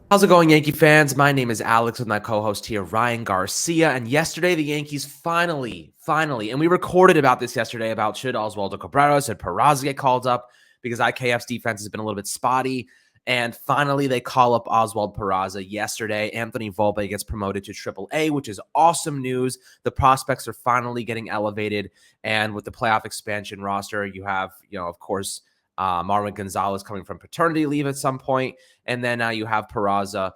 How's it going, Yankee fans? My name is Alex with my co-host here, Ryan Garcia. And yesterday, the Yankees finally, and we recorded about this yesterday about should Oswald Peraza get called up because IKF's defense has been a little bit spotty. And finally, they call up Oswald Peraza yesterday. Anthony Volpe gets promoted to AAA, which is awesome news. The prospects are finally getting elevated. And with the playoff expansion roster, you have, of course, Marwin Gonzalez coming from paternity leave at some point. And then now you have Peraza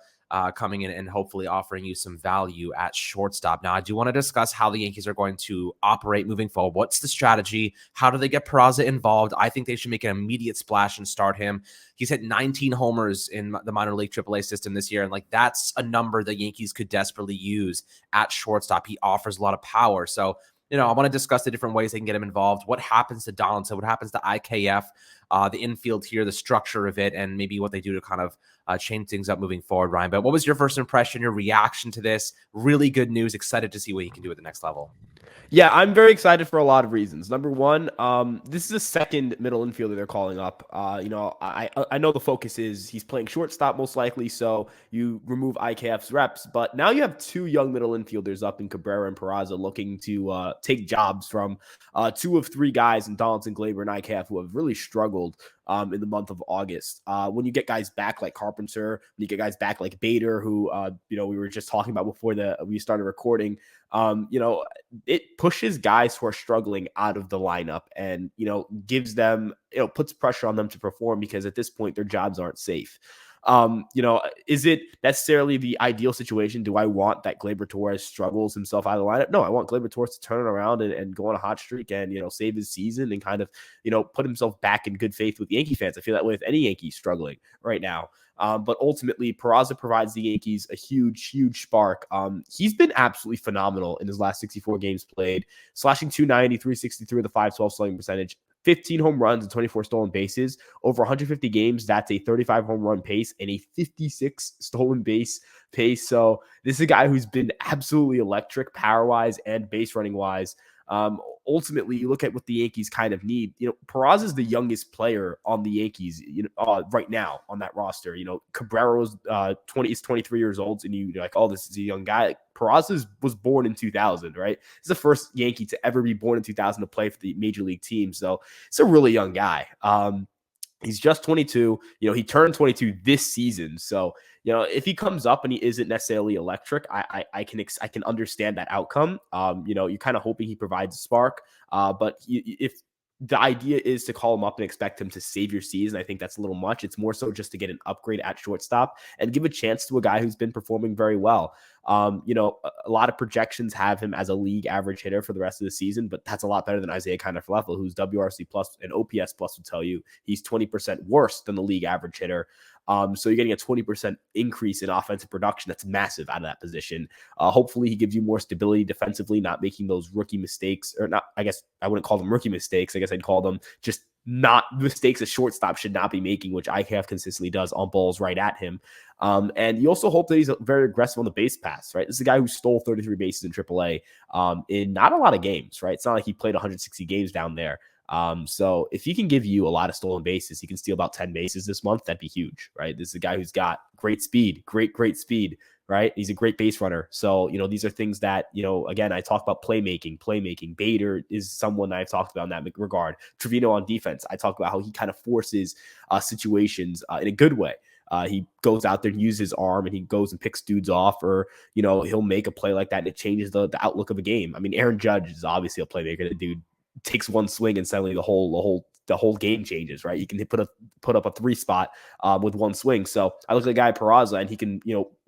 coming in and hopefully offering you some value at shortstop. Now, I do want to discuss how the Yankees are going to operate moving forward. What's the strategy? How do they get Peraza involved? I think they should make an immediate splash and start him. He's hit 19 homers in the minor league AAA system this year. And that's a number the Yankees could desperately use at shortstop. He offers a lot of power. So, I want to discuss the different ways they can get him involved. What happens to Donaldson? What happens to IKF? The infield here, the structure of it, and maybe what they do to kind of change things up moving forward, Ryan. But what was your first impression, your reaction to this? Really good news. Excited to see what he can do at the next level. Yeah, I'm very excited for a lot of reasons. Number one, this is a second middle infielder they're calling up. I know the focus is he's playing shortstop most likely, so you remove IKF's reps. But now you have two young middle infielders up in Cabrera and Peraza looking to take jobs from two of three guys in Donaldson, Glaber, and IKF who have really struggled in the month of August. When you get guys back like Carpenter, when you get guys back like Bader, who we were just talking about before we started recording, it pushes guys who are struggling out of the lineup and, gives them, puts pressure on them to perform because at this point their jobs aren't safe. Is it necessarily the ideal situation? Do I want that Gleyber Torres struggles himself out of the lineup? No, I want Gleyber Torres to turn it around and go on a hot streak and, save his season and kind of, put himself back in good faith with Yankee fans. I feel that way with any Yankee struggling right now. But ultimately, Peraza provides the Yankees a huge spark. He's been absolutely phenomenal in his last 64 games played, slashing 290, 363 with a 512 slugging percentage, 15 home runs and 24 stolen bases. Over 150 games, that's a 35 home run pace and a 56 stolen base pace. So this is a guy who's been absolutely electric power-wise and base running-wise. Ultimately, you look at what the Yankees kind of need. Peraza is the youngest player on the Yankees, right now on that roster. Cabrera was 23 years old, and you're like, oh, this is a young guy. Peraza was born in 2000, right? He's the first Yankee to ever be born in 2000 to play for the major league team. So it's a really young guy. He's just 22. He turned 22 this season. So, if he comes up and he isn't necessarily electric, I can understand that outcome. You're kind of hoping he provides a spark. But if the idea is to call him up and expect him to save your season, I think that's a little much. It's more so just to get an upgrade at shortstop and give a chance to a guy who's been performing very well. A lot of projections have him as a league average hitter for the rest of the season, but that's a lot better than Isaiah Kiner-Falefa, who's WRC plus and OPS plus will tell you he's 20% worse than the league average hitter. So you're getting a 20% increase in offensive production. That's massive out of that position. Hopefully he gives you more stability defensively, not making those rookie mistakes, or not, I guess I wouldn't call them rookie mistakes. I guess I'd call them just not mistakes a shortstop should not be making, which IKF consistently does on balls right at him. And you also hope that he's very aggressive on the base pass, right? This is a guy who stole 33 bases in AAA in not a lot of games, right? It's not like he played 160 games down there. So if he can give you a lot of stolen bases, he can steal about 10 bases this month. That'd be huge, right? This is a guy who's got great speed, great speed, right? He's a great base runner. So, these are things that, again, I talk about playmaking. Bader is someone I've talked about in that regard. Trevino on defense, I talk about how he kind of forces situations in a good way. He goes out there and uses his arm and he goes and picks dudes off, or, he'll make a play like that and it changes the outlook of a game. I mean, Aaron Judge is obviously a playmaker. The dude takes one swing and suddenly the whole game changes, right? You can put up a 3 spot with one swing. So I look at a guy Peraza and he can,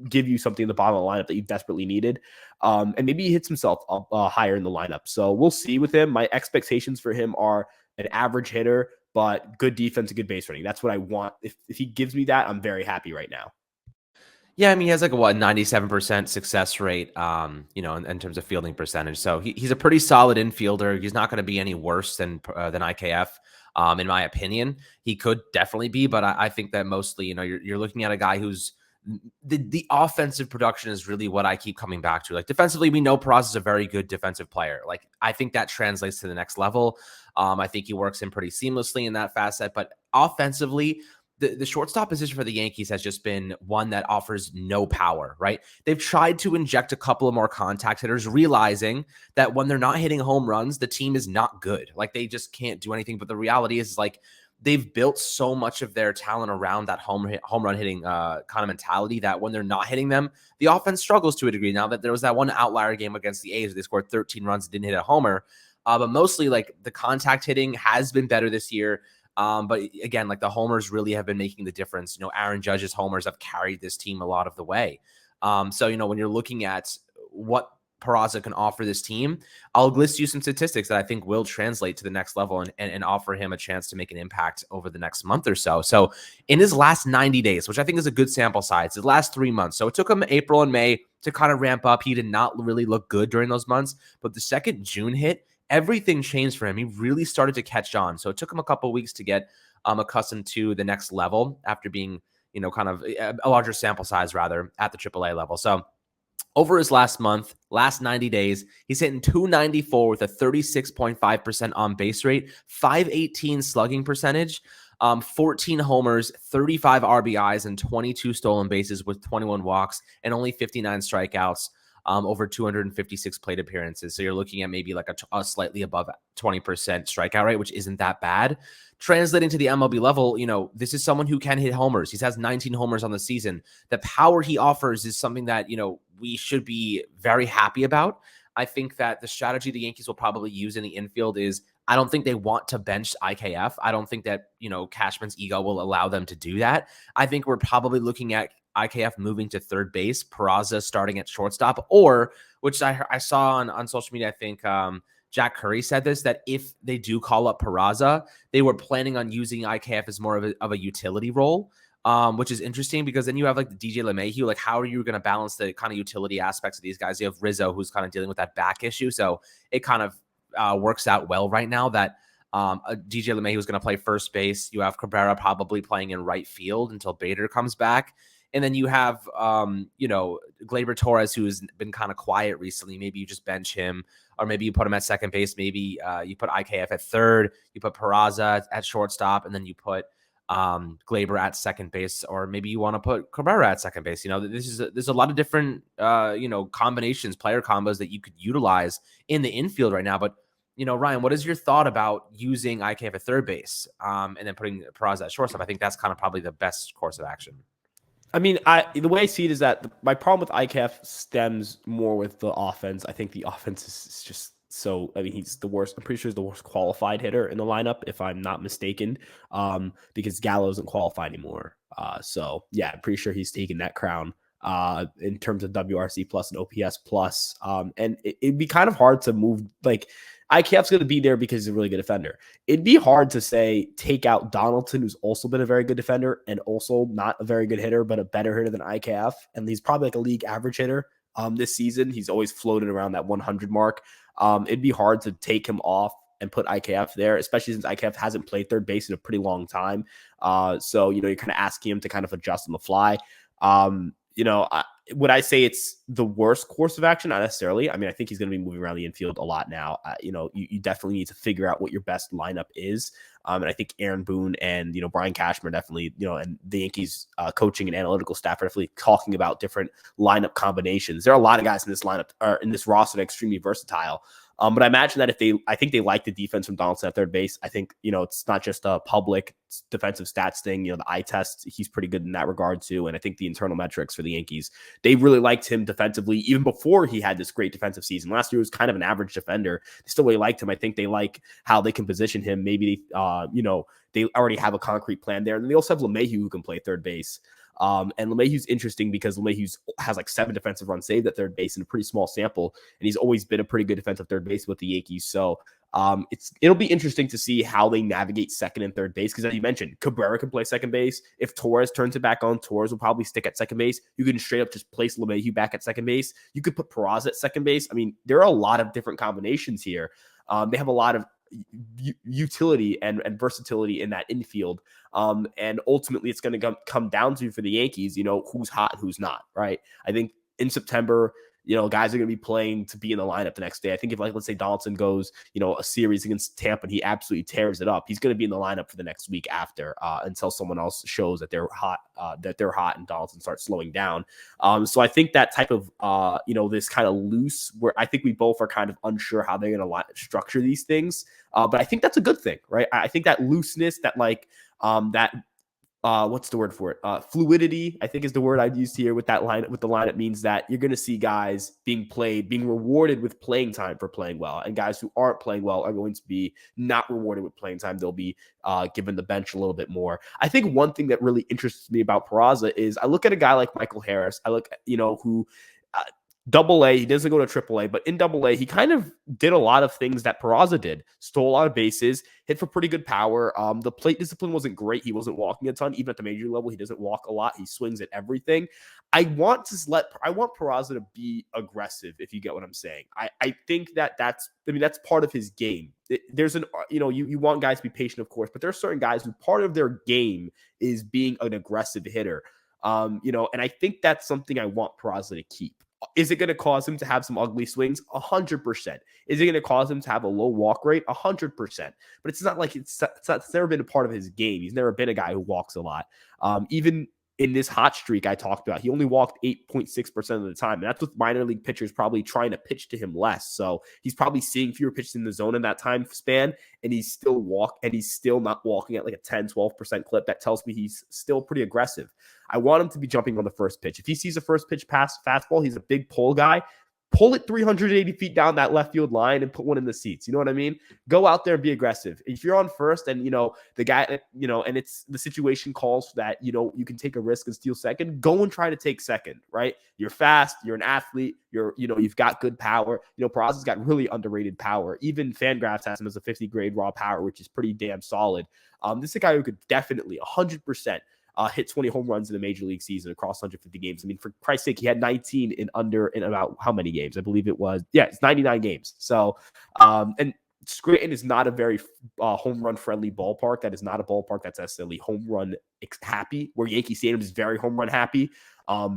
give you something in the bottom of the lineup that you desperately needed. And maybe he hits himself up higher in the lineup. So we'll see with him. My expectations for him are an average hitter, but good defense and good base running. That's what I want. If he gives me that, I'm very happy right now. Yeah, I mean, he has 97% success rate, in terms of fielding percentage. So he's a pretty solid infielder. He's not going to be any worse than IKF, in my opinion. He could definitely be, but I think that mostly, you're looking at a guy who's the offensive production is really what I keep coming back to. Like defensively, we know Peraza is a very good defensive player. Like I think that translates to the next level. I think he works in pretty seamlessly in that facet, but offensively, the shortstop position for the Yankees has just been one that offers no power, right? They've tried to inject a couple of more contact hitters, realizing that when they're not hitting home runs, the team is not good. Like they just can't do anything. But the reality is like they've built so much of their talent around that home run hitting kind of mentality that when they're not hitting them, the offense struggles to a degree. Now that there was that one outlier game against the A's, they scored 13 runs, didn't hit a homer. But mostly like the contact hitting has been better this year. But again, like the homers really have been making the difference. Aaron Judge's homers have carried this team a lot of the way. So, when you're looking at what Peraza can offer this team, I'll list you some statistics that I think will translate to the next level and offer him a chance to make an impact over the next month or so. So in his last 90 days, which I think is a good sample size, his last 3 months. So it took him April and May to kind of ramp up. He did not really look good during those months, but the second June hit, everything changed for him. He really started to catch on. So it took him a couple of weeks to get accustomed to the next level after being, kind of a larger sample size rather at the AAA level. So over his last 90 days, he's hitting 294 with a 36.5% on base rate, 518 slugging percentage, 14 homers, 35 RBIs, and 22 stolen bases with 21 walks and only 59 strikeouts. Over 256 plate appearances. So you're looking at maybe like a slightly above 20% strikeout rate, which isn't that bad. Translating to the MLB level, this is someone who can hit homers. He has 19 homers on the season. The power he offers is something that, we should be very happy about. I think that the strategy the Yankees will probably use in the infield is I don't think they want to bench IKF. I don't think that, Cashman's ego will allow them to do that. I think we're probably looking at IKF moving to third base, Peraza starting at shortstop, or which I saw on social media, I think Jack Curry said this, that if they do call up Peraza, they were planning on using IKF as more of a utility role, which is interesting because then you have like the DJ LeMahieu. Like, how are you going to balance the kind of utility aspects of these guys? You have Rizzo, who's kind of dealing with that back issue. So it kind of works out well right now that DJ LeMahieu is going to play first base. You have Cabrera probably playing in right field until Bader comes back. And then you have, Gleyber Torres, who's been kind of quiet recently. Maybe you just bench him, or maybe you put him at second base. Maybe you put IKF at third, you put Peraza at shortstop, and then you put Gleyber at second base, or maybe you want to put Cabrera at second base. There's a lot of different, combinations, player combos that you could utilize in the infield right now. But, Ryan, what is your thought about using IKF at third base and then putting Peraza at shortstop? I think that's kind of probably the best course of action. I mean, the way I see it is that my problem with IKF stems more with the offense. I think the offense is just so. I mean, he's the worst. I'm pretty sure he's the worst qualified hitter in the lineup, if I'm not mistaken. Because Gallo isn't qualified anymore. So yeah, I'm pretty sure he's taking that crown. In terms of WRC plus and OPS plus. And it'd be kind of hard to move like. IKF's going to be there because he's a really good defender. It'd be hard to say take out Donaldson, who's also been a very good defender and also not a very good hitter, but a better hitter than IKF. And he's probably like a league average hitter this season. He's always floated around that 100 mark. It'd be hard to take him off and put IKF there, especially since IKF hasn't played third base in a pretty long time. So, you're kind of asking him to kind of adjust on the fly. Would I say it's the worst course of action? Not necessarily. I mean, I think he's going to be moving around the infield a lot now. You definitely need to figure out what your best lineup is. And I think Aaron Boone and, Brian Cashman definitely, and the Yankees coaching and analytical staff are definitely talking about different lineup combinations. There are a lot of guys in this lineup or in this roster that are extremely versatile. But I imagine that I think they like the defense from Donaldson at third base. I think, it's not just a public defensive stats thing. The eye test, he's pretty good in that regard too. And I think the internal metrics for the Yankees, they really liked him defensively, even before he had this great defensive season. Last year was kind of an average defender. They still really liked him. I think they like how they can position him. Maybe, they already have a concrete plan there. And then they also have LeMahieu who can play third base. And LeMahieu's interesting because LeMahieu has like 7 defensive runs saved at third base in a pretty small sample, and he's always been a pretty good defensive third base with the Yankees. So it'll be interesting to see how they navigate second and third base because, as you mentioned, Cabrera can play second base. If Torres turns it back on, Torres will probably stick at second base. You can straight up just place LeMahieu back at second base. You could put Peraza at second base. I mean, there are a lot of different combinations here. They have a lot of utility and versatility in that infield. And ultimately it's going to come down to, for the Yankees, who's hot and who's not, right? I think in September, guys are going to be playing to be in the lineup the next day. I think if, like, let's say Donaldson goes, a series against Tampa and he absolutely tears it up, he's going to be in the lineup for the next week after until someone else shows that they're hot, and Donaldson starts slowing down. So I think that type of, this kind of loose, where I think we both are kind of unsure how they're going to structure these things. But I think that's a good thing, right? I think that looseness, that what's the word for it? Fluidity, I think, is the word I'd use here with that line. With the lineup means that you're going to see guys being rewarded with playing time for playing well, and guys who aren't playing well are going to be not rewarded with playing time. They'll be given the bench a little bit more. I think one thing that really interests me about Peraza is I look at a guy like Michael Harris. I look, who. Double A, he doesn't go to Triple A, but in Double A, he kind of did a lot of things that Peraza did. Stole a lot of bases, hit for pretty good power. The plate discipline wasn't great. He wasn't walking a ton. Even at the major level, he doesn't walk a lot. He swings at everything. I want Peraza to be aggressive, if you get what I'm saying. I think that's part of his game. You want guys to be patient, of course, but there are certain guys who part of their game is being an aggressive hitter. And I think that's something I want Peraza to keep. Is it going to cause him to have some ugly swings? 100%. Is it going to cause him to have a low walk rate? 100%. But it's not like it's never been a part of his game. He's never been a guy who walks a lot. Even in this hot streak I talked about, he only walked 8.6% of the time. And that's with minor league pitchers probably trying to pitch to him less. So he's probably seeing fewer pitches in the zone in that time span, and he's still not walking at like a 10, 12% clip. That tells me he's still pretty aggressive. I want him to be jumping on the first pitch. If he sees a first pitch pass fastball, he's a big pull guy. Pull it 380 feet down that left field line and put one in the seats. You know what I mean? Go out there and be aggressive. If you're on first and, the guy, and it's the situation calls that, you can take a risk and steal second, go and try to take second, right? You're fast. You're an athlete. You've got good power. Peraza's got really underrated power. Even Fangraphs has him as a 50 grade raw power, which is pretty damn solid. This is a guy who could definitely 100% hit 20 home runs in a major league season across 150 games. I mean, for Christ's sake, he had 19 in about how many games? I believe it's 99 games. So, and Scranton is not a very home run friendly ballpark. That is not a ballpark that's necessarily home run happy, where Yankee Stadium is very home run happy. I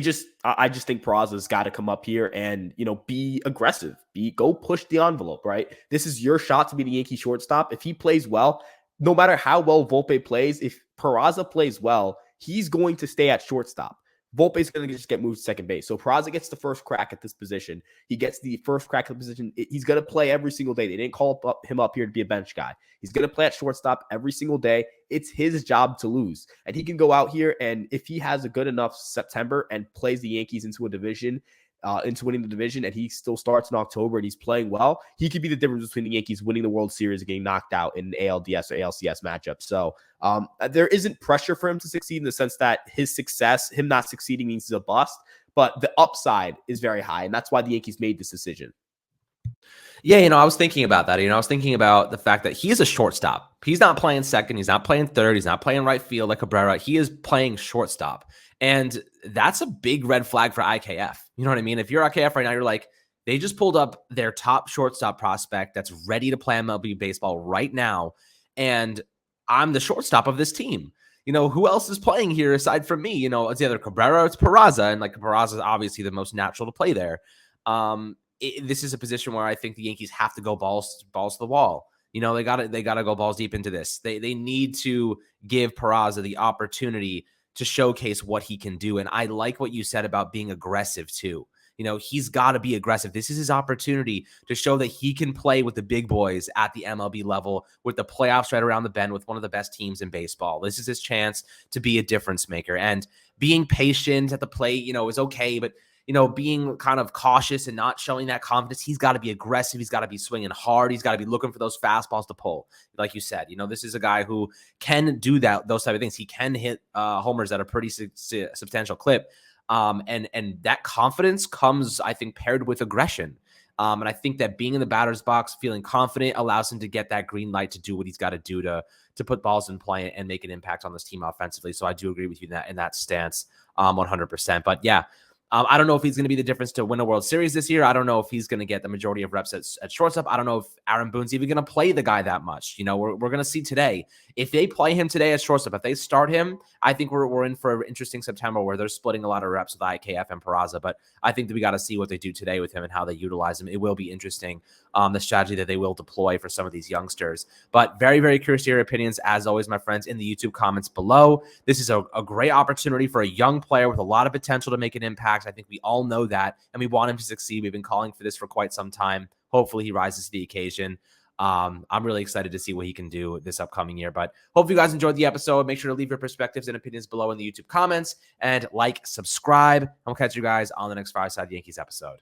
just think Peraza's got to come up here and, be aggressive, go push the envelope, right? This is your shot to be the Yankee shortstop. If he plays well, no matter how well Volpe plays, if Peraza plays well, he's going to stay at shortstop. Volpe's going to just get moved to second base. So Peraza gets the first crack at this position. He gets the first crack at the position. He's going to play every single day. They didn't call him up here to be a bench guy. He's going to play at shortstop every single day. It's his job to lose. And he can go out here, and if he has a good enough September and plays the Yankees into winning the division, and he still starts in October and he's playing well, he could be the difference between the Yankees winning the World Series and getting knocked out in an ALDS or ALCS matchup. So there isn't pressure for him to succeed in the sense that him not succeeding means he's a bust, but the upside is very high, and that's why the Yankees made this decision. Yeah, I was thinking about that. I was thinking about the fact that he is a shortstop. He's not playing second. He's not playing third. He's not playing right field like Cabrera. He is playing shortstop. And that's a big red flag for IKF. You know what I mean? If you're IKF right now, you're like, they just pulled up their top shortstop prospect that's ready to play MLB baseball right now. And I'm the shortstop of this team. Who else is playing here aside from me? It's either Cabrera or it's Peraza. And Peraza is obviously the most natural to play there. This is a position where I think the Yankees have to go balls to the wall. They gotta go balls deep into this. They need to give Peraza the opportunity to showcase what he can do. And I like what you said about being aggressive too. He's got to be aggressive. This is his opportunity to show that he can play with the big boys at the MLB level, with the playoffs right around the bend, with one of the best teams in baseball. This is his chance to be a difference maker. And being patient at the plate, is okay, but being kind of cautious and not showing that confidence, he's got to be aggressive. He's got to be swinging hard. He's got to be looking for those fastballs to pull. Like you said, this is a guy who can do those type of things. He can hit homers at a pretty substantial clip. And that confidence comes, I think, paired with aggression. And I think that being in the batter's box, feeling confident, allows him to get that green light to do what he's got to do to put balls in play and make an impact on this team offensively. So I do agree with you in that stance 100%. But yeah, I don't know if he's going to be the difference to win a World Series this year. I don't know if he's going to get the majority of reps at shortstop. I don't know if Aaron Boone's even going to play the guy that much. You know, we're going to see today. If they play him today at shortstop, if they start him, I think we're in for an interesting September where they're splitting a lot of reps with IKF and Peraza. But I think that we got to see what they do today with him and how they utilize him. It will be interesting, the strategy that they will deploy for some of these youngsters. But very, very curious to hear your opinions, as always, my friends, in the YouTube comments below. This is a great opportunity for a young player with a lot of potential to make an impact. I think we all know that, and we want him to succeed. We've been calling for this for quite some time. Hopefully he rises to the occasion. I'm really excited to see what he can do this upcoming year. But hope you guys enjoyed the episode. Make sure to leave your perspectives and opinions below in the YouTube comments, and like, subscribe. I'll catch you guys on the next Fireside Yankees episode.